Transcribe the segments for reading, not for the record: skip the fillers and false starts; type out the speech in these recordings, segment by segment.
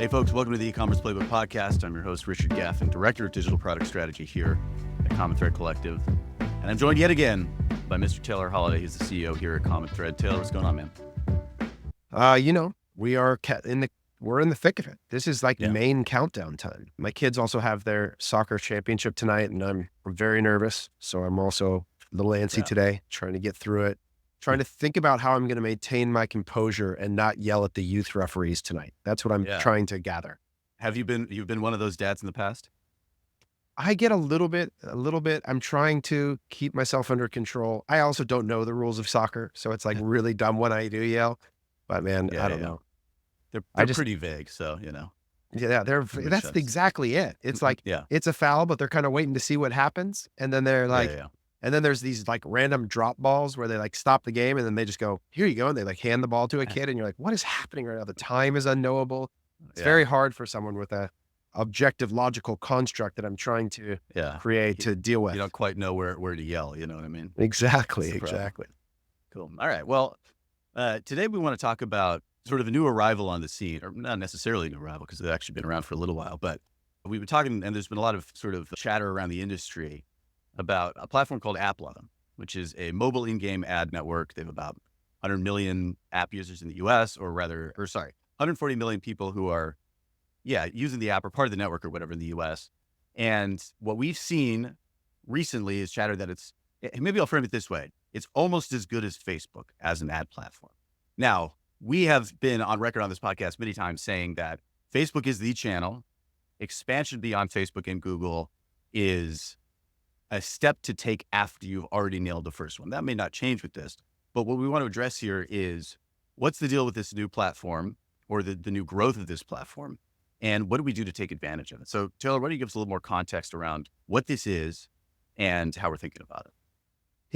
Hey folks, welcome to the e-commerce playbook podcast. I'm your host, Richard Gaffin, director of digital product strategy here at Common Thread Collective. And I'm joined yet again by Mr. Taylor Holiday. He's the CEO here at Common Thread. Taylor, what's going on, man? We're in the thick of it. This is like main countdown time. My kids also have their soccer championship tonight, and I'm very nervous. So I'm also a little antsy today, trying to get through it, trying to think about how I'm going to maintain my composure and not yell at the youth referees tonight. That's what I'm trying to gather. You've been one of those dads in the past? I get a little bit. I'm trying to keep myself under control. I also don't know the rules of soccer. So it's like really dumb when I do yell, but man, I don't know. They're pretty vague. So, you know. Yeah, that's exactly it. It's like, it's a foul, but they're kind of waiting to see what happens. And then they're like, and then there's these like random drop balls where they like stop the game and then they just go, here you go. And they like hand the ball to a kid and you're like, what is happening right now? The time is unknowable. It's very hard for someone with a objective logical construct that I'm trying to create to deal with. You don't quite know where to yell. You know what I mean? Exactly. Cool. All right. Well, today we want to talk about sort of a new arrival on the scene, or not necessarily a new arrival because they've actually been around for a little while, but we've been talking and there's been a lot of sort of chatter around the industry about a platform called AppLovin, which is a mobile in-game ad network. They have about 100 million app users in the US, 140 million people who are, using the app or part of the network or whatever in the US. And what we've seen recently is chatter that maybe I'll frame it this way. It's almost as good as Facebook as an ad platform. Now, we have been on record on this podcast many times saying that Facebook is the channel. Expansion beyond Facebook and Google is a step to take after you've already nailed the first one. That may not change with this, but what we want to address here is what's the deal with this new platform or the new growth of this platform? And what do we do to take advantage of it? So Taylor, why don't you give us a little more context around what this is and how we're thinking about it?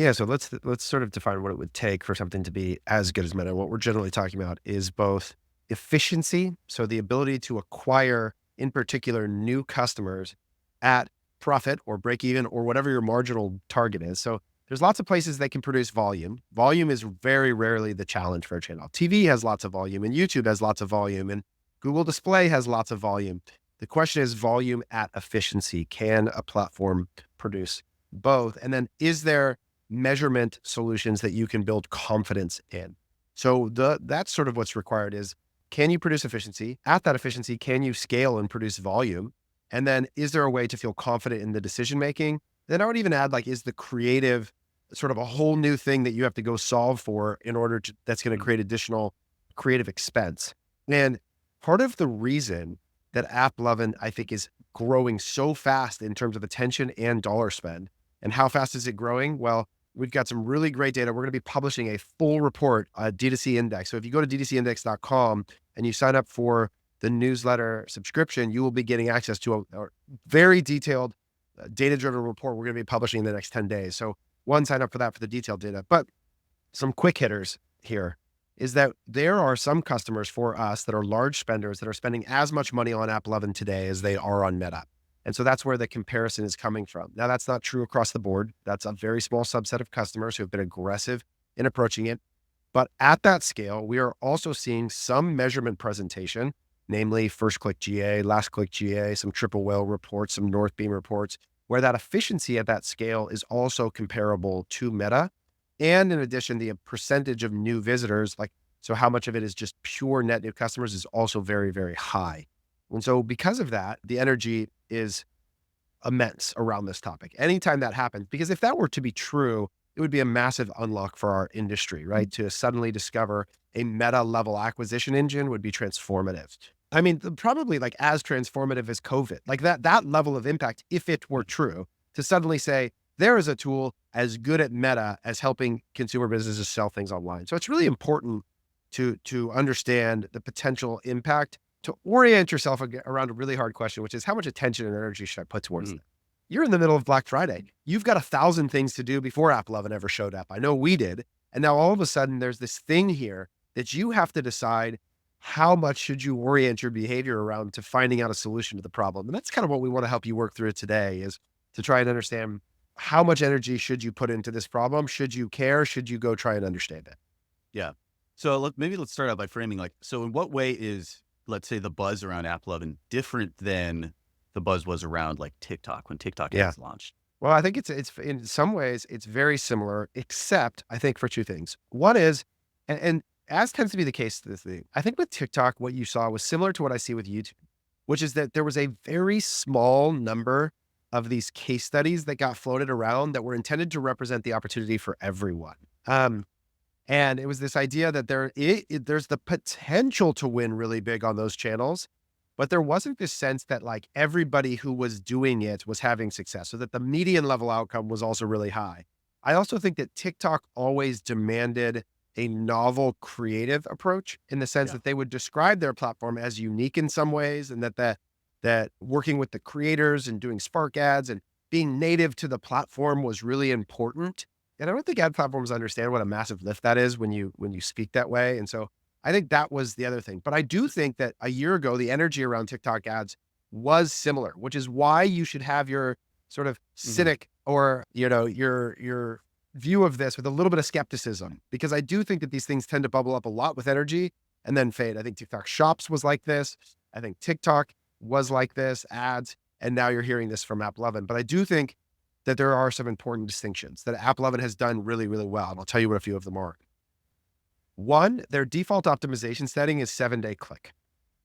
Yeah, so let's sort of define what it would take for something to be as good as Meta. What we're generally talking about is both efficiency, so the ability to acquire, in particular, new customers at profit or break even or whatever your marginal target is. So there's lots of places that can produce volume. Volume is very rarely the challenge for a channel. TV has lots of volume and YouTube has lots of volume and Google Display has lots of volume. The question is volume at efficiency. Can a platform produce both? And then is there measurement solutions that you can build confidence in? So that's sort of what's required is, can you produce efficiency? At that efficiency, can you scale and produce volume? And then is there a way to feel confident in the decision-making? Then I would even add, like, is the creative sort of a whole new thing that you have to go solve for in order to, that's going to create additional creative expense. And part of the reason that AppLovin, I think, is growing so fast in terms of attention and dollar spend, and how fast is it growing? Well, we've got some really great data. We're going to be publishing a full report, D2C Index. So if you go to d2cindex.com and you sign up for the newsletter subscription, you will be getting access to a very detailed data-driven report we're going to be publishing in the next 10 days. So sign up for that for the detailed data. But some quick hitters here is that there are some customers for us that are large spenders that are spending as much money on AppLovin today as they are on Meta. And so that's where the comparison is coming from. Now, that's not true across the board. That's a very small subset of customers who have been aggressive in approaching it. But at that scale, we are also seeing some measurement presentation, namely first click GA, last click GA, some triple whale reports, some Northbeam reports, where that efficiency at that scale is also comparable to Meta. And in addition, the percentage of new visitors, so how much of it is just pure net new customers, is also very, very high. And so because of that, the energy is immense around this topic. Anytime that happens, because if that were to be true, it would be a massive unlock for our industry, right? To suddenly discover a Meta-level acquisition engine would be transformative. I mean, probably like as transformative as COVID, like that level of impact, if it were true, to suddenly say, there is a tool as good at Meta as helping consumer businesses sell things online. So it's really important to understand the potential impact, to orient yourself around a really hard question, which is how much attention and energy should I put towards that? You're in the middle of Black Friday. You've got 1,000 things to do before AppLovin ever showed up. I know we did. And now all of a sudden there's this thing here that you have to decide how much should you orient your behavior around to finding out a solution to the problem. And that's kind of what we want to help you work through today, is to try and understand how much energy should you put into this problem? Should you care? Should you go try and understand it? Yeah. So maybe let's start out by framing, so in what way is let's say, the buzz around AppLovin different than the buzz was around like TikTok when TikTok Yeah. ads launched? Well, I think it's in some ways it's very similar, except I think for two things. One is, and as tends to be the case to this thing, I think with TikTok, what you saw was similar to what I see with YouTube, which is that there was a very small number of these case studies that got floated around that were intended to represent the opportunity for everyone. And it was this idea that there's the potential to win really big on those channels, but there wasn't this sense that like everybody who was doing it was having success, so that the median level outcome was also really high. I also think that TikTok always demanded a novel creative approach in the sense Yeah. that they would describe their platform as unique in some ways, and that working with the creators and doing Spark ads and being native to the platform was really important. And I don't think ad platforms understand what a massive lift that is when you speak that way. And so I think that was the other thing. But I do think that a year ago, the energy around TikTok ads was similar, which is why you should have your sort of Mhm. cynic or, your view of this with a little bit of skepticism, because I do think that these things tend to bubble up a lot with energy and then fade. I think TikTok Shops was like this. I think TikTok was like this, ads. And now you're hearing this from AppLovin. But I do think that there are some important distinctions that AppLovin has done really, really well. And I'll tell you what a few of them are. One, their default optimization setting is 7-day click.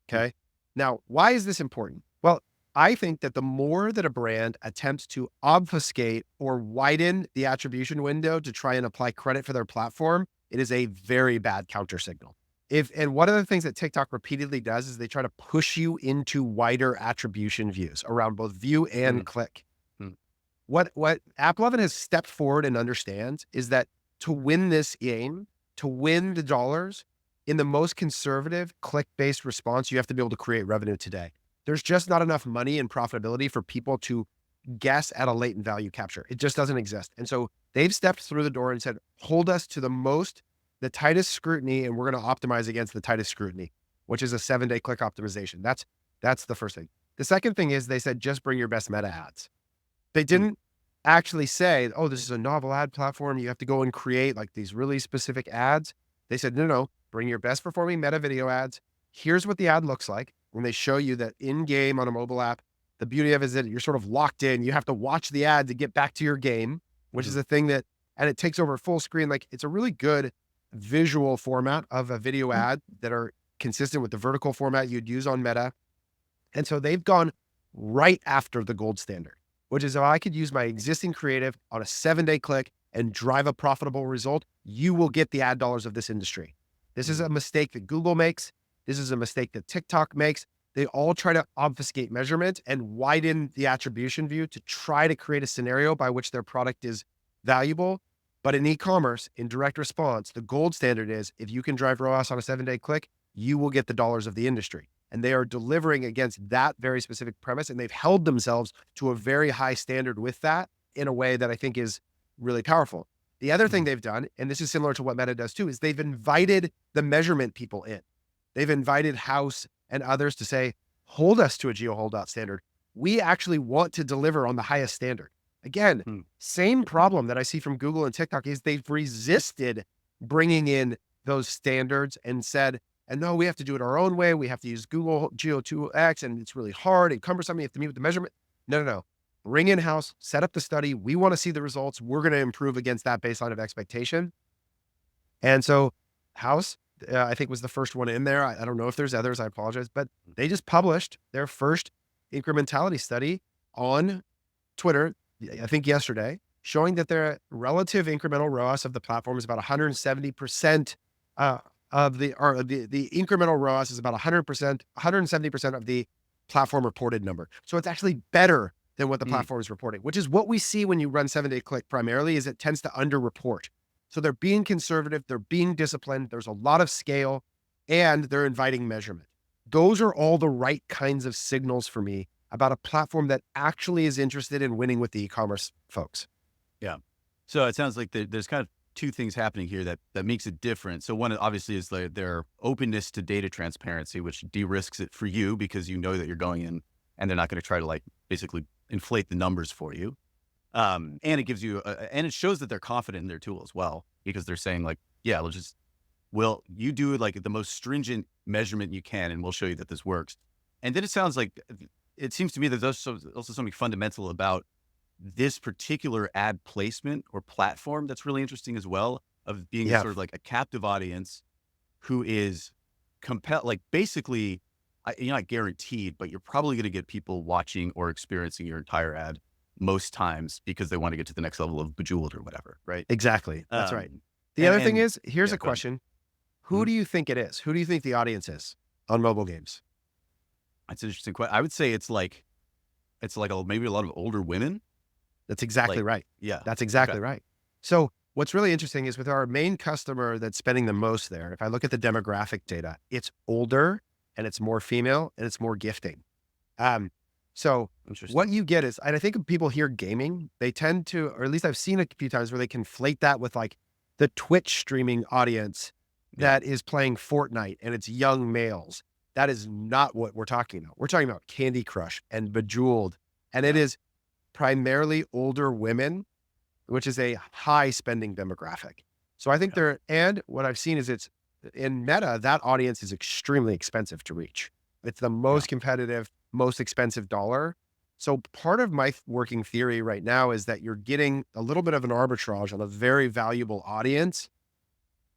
Mm. Okay. Now, why is this important? Well, I think that the more that a brand attempts to obfuscate or widen the attribution window to try and apply credit for their platform, it is a very bad counter signal. And one of the things that TikTok repeatedly does is they try to push you into wider attribution views around both view and Mm. click. Mm. What AppLovin has stepped forward and understands is that to win this game, to win the dollars in the most conservative click-based response, you have to be able to create revenue today. There's just not enough money and profitability for people to guess at a latent value capture. It just doesn't exist. And so they've stepped through the door and said, hold us to the tightest scrutiny, and we're going to optimize against the tightest scrutiny, which is a 7-day click optimization. That's the first thing. The second thing is they said, just bring your best meta ads. They Mm. didn't actually say, oh, this is a novel ad platform. You have to go and create like these really specific ads. They said, no, no, bring your best performing meta video ads. Here's what the ad looks like. When they show you that in game on a mobile app, the beauty of it is that you're sort of locked in. You have to watch the ad to get back to your game, which is Mhm. a thing and it takes over full screen. Like it's a really good visual format of a video ad that are consistent with the vertical format you'd use on Meta. And so they've gone right after the gold standard, which is if I could use my existing creative on a 7-day click and drive a profitable result, you will get the ad dollars of this industry. This is Mm. a mistake that Google makes. This is a mistake that TikTok makes. They all try to obfuscate measurement and widen the attribution view to try to create a scenario by which their product is valuable. But in e-commerce, in direct response, the gold standard is if you can drive ROAS on a 7-day click, you will get the dollars of the industry. And they are delivering against that very specific premise. And they've held themselves to a very high standard with that in a way that I think is really powerful. The other thing Mhm. they've done, and this is similar to what Meta does too, is they've invited the measurement people in. They've invited House and others to say, hold us to a geo holdout standard. We actually want to deliver on the highest standard. Again, Mm. same problem that I see from Google and TikTok is they've resisted bringing in those standards and said, and no, we have to do it our own way. We have to use Google Geo 2X and it's really hard and cumbersome. You have to meet with the measurement. No, no, no. Bring in house, set up the study. We want to see the results. We're going to improve against that baseline of expectation. And so House, I think was the first one in there. I don't know if there's others. I apologize, but they just published their first incrementality study on Twitter, I think yesterday, showing that their relative incremental ROAS of the platform is about 170% the incremental ROAS is about 100%, 170% of the platform reported number. So it's actually better than what the Mm. platform is reporting, which is what we see when you run 7-day click primarily is it tends to underreport. So they're being conservative, they're being disciplined, there's a lot of scale, and they're inviting measurement. Those are all the right kinds of signals for me about a platform that actually is interested in winning with the e-commerce folks. Yeah. So it sounds like there's kind of two things happening here that makes it different. So one obviously is their openness to data transparency, which de-risks it for you because you know that you're going in and they're not going to try to like basically inflate the numbers for you. And it gives you and it shows that they're confident in their tool as well because they're saying like, yeah, we'll just Well, you do like the most stringent measurement you can, and we'll show you that this works. And then it sounds like it seems to me that there's also something fundamental about this particular ad placement or platform that's really interesting as well, of being a Yeah, sort of like a captive audience who is compelled, like basically, you're not guaranteed, but you're probably going to get people watching or experiencing your entire ad most times because they want to get to the next level of Bejeweled or whatever, right? exactly. That's right. Um, The and other thing and is, here's yeah, a go ahead. question. Who Mhm. do you think it is? Who do you think the audience is on mobile games? That's an interesting question. I would say it's like maybe a lot of older women. That's exactly Like, right. yeah, That's okay, exactly right. So what's really interesting is with our main customer that's spending the most there, if I look at the demographic data, it's older and it's more female and it's more gifting. Um, so what interesting. you get is, and I think when people hear gaming, they tend to, or at least I've seen a few times where they conflate that with like the Twitch streaming audience Yeah, that is playing Fortnite and it's young males. That is not what we're talking about. We're talking about Candy Crush and Bejeweled, and it yeah, is primarily older women, which is a high spending demographic. So I think yeah, they're, and what I've seen is it's in Meta, that audience is extremely expensive to reach. It's the yeah, most competitive, most expensive dollar. So part of my working theory right now is that you're getting a little bit of an arbitrage on a very valuable audience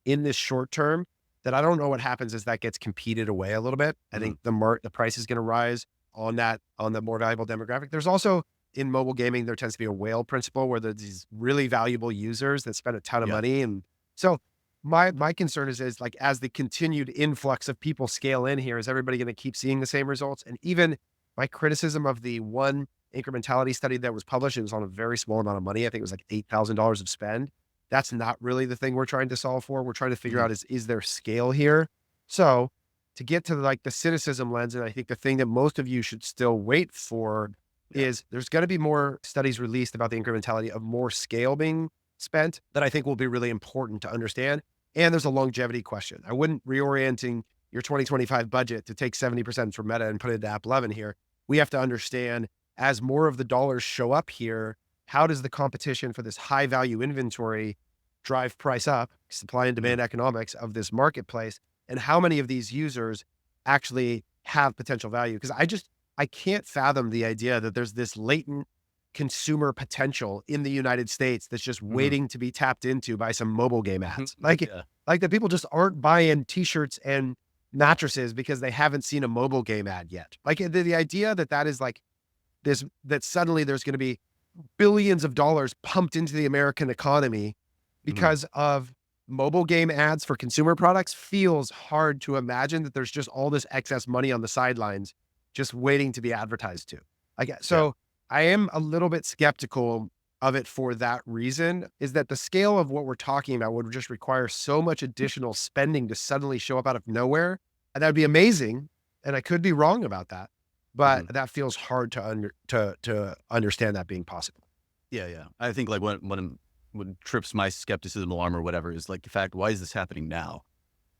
in this short term that I don't know what happens as that gets competed away a little bit. I mhm, think the price is going to rise on that, on the more valuable demographic. There's also in mobile gaming, there tends to be a whale principle where there's these really valuable users that spend a ton of yeah, money. And so my concern is like as the continued influx of people scale in here, is everybody going to keep seeing the same results? And even my criticism of the one incrementality study that was published, it was on a very small amount of money. I think it was like $8,000 of spend. That's not really the thing we're trying to solve for. We're trying to figure mhm, out is there scale here? So to get to like the cynicism lens, and I think the thing that most of you should still wait for yeah, is there's going to be more studies released about the incrementality of more scale being spent that I think will be really important to understand. And there's a longevity question. I wouldn't reorienting your 2025 budget to take 70% from Meta and put it into AppLovin here. We have to understand as more of the dollars show up here, how does the competition for this high value inventory drive price up, supply and mhm, demand economics of this marketplace? And how many of these users actually have potential value? Because I can't fathom the idea that there's this latent consumer potential in the United States that's just mhm, waiting to be tapped into by some mobile game mhm, ads. Like, yeah, like that people just aren't buying t-shirts and mattresses because they haven't seen a mobile game ad yet. Like the idea that that is like this, that suddenly there's going to be billions of dollars pumped into the American economy mhm, because of mobile game ads for consumer products feels hard to imagine that there's just all this excess money on the sidelines just waiting to be advertised to. I get yeah, so I am a little bit skeptical of it for that reason, is that the scale of what we're talking about would just require so much additional spending to suddenly show up out of nowhere. And that'd be amazing. And I could be wrong about that, but mhm. that feels hard to to understand that being possible. Yeah, yeah. I think like what trips my skepticism alarm or whatever is like the fact, why is this happening now?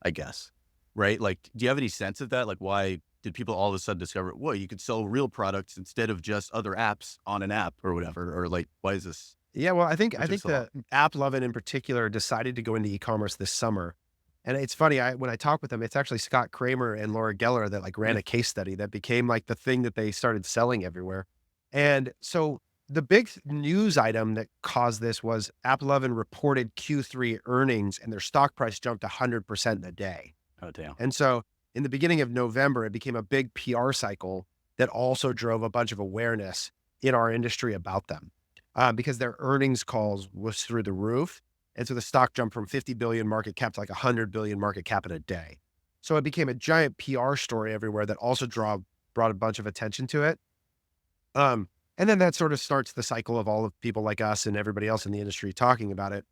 I guess, right? Like, do you have any sense of that? Like, why did people all of a sudden discover, well, you could sell real products instead of just other apps on an app or whatever? Or like, why is this? Yeah, well, I What took think so long? the AppLovin in particular decided to go into e-commerce this summer. And it's funny, when I talk with them, it's actually Scott Kramer and Laura Geller that like ran Yeah. a case study that became like the thing that they started selling everywhere. And so the big news item that caused this was AppLovin reported Q3 earnings and their stock price jumped 100% in a day. Oh, damn. And so in the beginning of November, it became a big PR cycle that also drove a bunch of awareness in our industry about them because their earnings calls was through the roof. And so the stock jumped from 50 billion market cap to like 100 billion market cap in a day. So it became a giant PR story everywhere that also brought a bunch of attention to it. Um, and then that sort of starts the cycle of all of people like us and everybody else in the industry talking about it.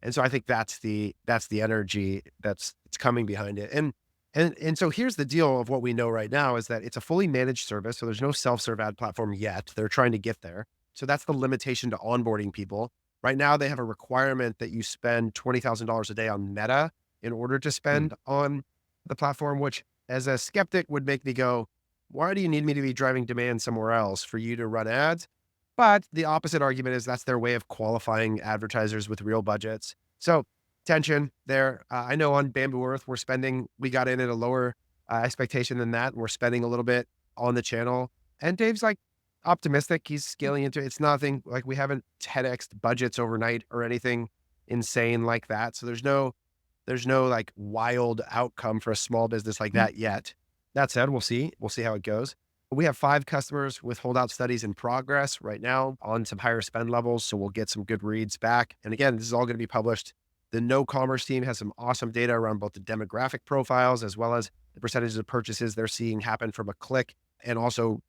And so I think that's the energy that's coming behind it. And so here's the deal of what we know right now is that it's a fully managed service. So there's no self-serve ad platform yet. They're trying to get there. So that's the limitation to onboarding people. Right now they have a requirement that you spend $20,000 a day on Meta in order to Mm, spend on the platform, which as a skeptic would make me go, why do you need me to be driving demand somewhere else for you to run ads? But the opposite argument is that's their way of qualifying advertisers with real budgets. So tension there. I know on Bamboo Earth, we got in at a lower expectation than that. We're spending a little bit on the channel. And Dave's like optimistic. He's scaling into it. It's nothing like we haven't 10x budgets overnight or anything insane like that. So there's no like wild outcome for a small business like that yet. That said, we'll see. We'll see how it goes. We have 5 customers with holdout studies in progress right now on some higher spend levels. So we'll get some good reads back. And again, this is all going to be published. The no commerce team has some awesome data around both the demographic profiles as well as the percentages of purchases they're seeing happen from a click, and also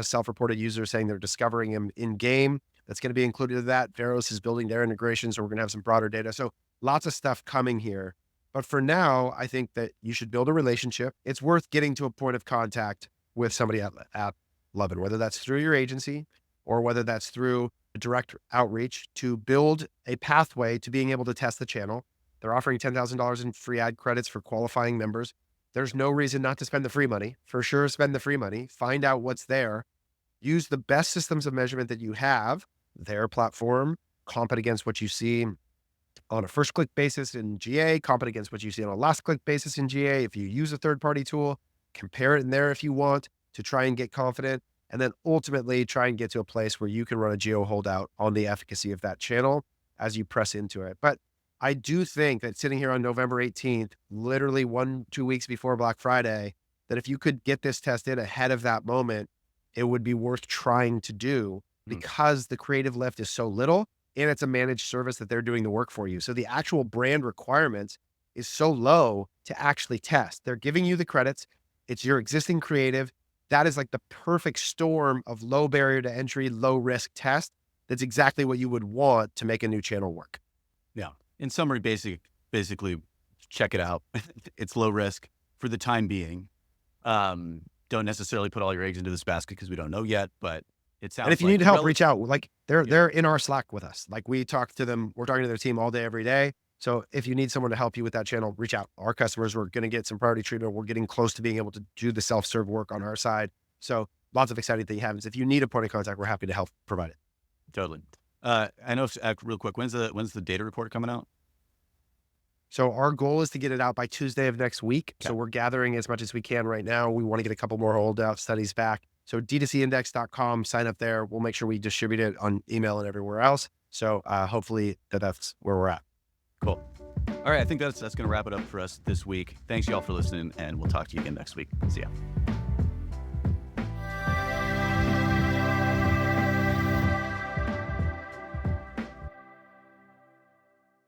self-reported users saying they're discovering them in game. That's going to be included in that. Veros is building their integration, so we're going to have some broader data. So lots of stuff coming here. But for now, I think that you should build a relationship. It's worth getting to a point of contact with somebody at AppLovin, whether that's through your agency or whether that's through direct outreach, to build a pathway to being able to test the channel. They're offering $10,000 in free ad credits for qualifying members. There's no reason not to spend the free money. For sure, spend the free money. Find out what's there. Use the best systems of measurement that you have, their platform, comp it against what you see on a first click basis in GA, comp it against what you see on a last click basis in GA. If you use a third-party tool, compare it in there if you want to try and get confident. And then ultimately try and get to a place where you can run a geo holdout on the efficacy of that channel as you press into it. But I do think that sitting here on November 18th, literally 1-2 weeks before Black Friday, that if you could get this test in ahead of that moment, it would be worth trying to do, because the creative lift is so little and it's a managed service that they're doing the work for you. So the actual brand requirements is so low to actually test. They're giving you the credits. It's your existing creative. That is like the perfect storm of low barrier to entry, low risk test. That's exactly what you would want to make a new channel work. Yeah. In summary, basically check it out. It's low risk for the time being. Don't necessarily put all your eggs into this basket because we don't know yet, but it sounds. And if you need help, reach out. Like they're in our Slack with us. Like we talk to them. We're talking to their team all day, every day. So if you need someone to help you with that channel, reach out. Our customers, we're going to get some priority treatment. We're getting close to being able to do the self-serve work on our side. So lots of exciting things happens. If you need a point of contact, we're happy to help provide it. Totally. I know, real quick, when's the data report coming out? So our goal is to get it out by Tuesday of next week. Okay. So we're gathering as much as we can right now. We want to get a couple more holdout studies back. So d2cindex.com, sign up there. We'll make sure we distribute it on email and everywhere else. So hopefully that's where we're at. Cool. All right. I think that's going to wrap it up for us this week. Thanks y'all for listening, and we'll talk to you again next week. See ya.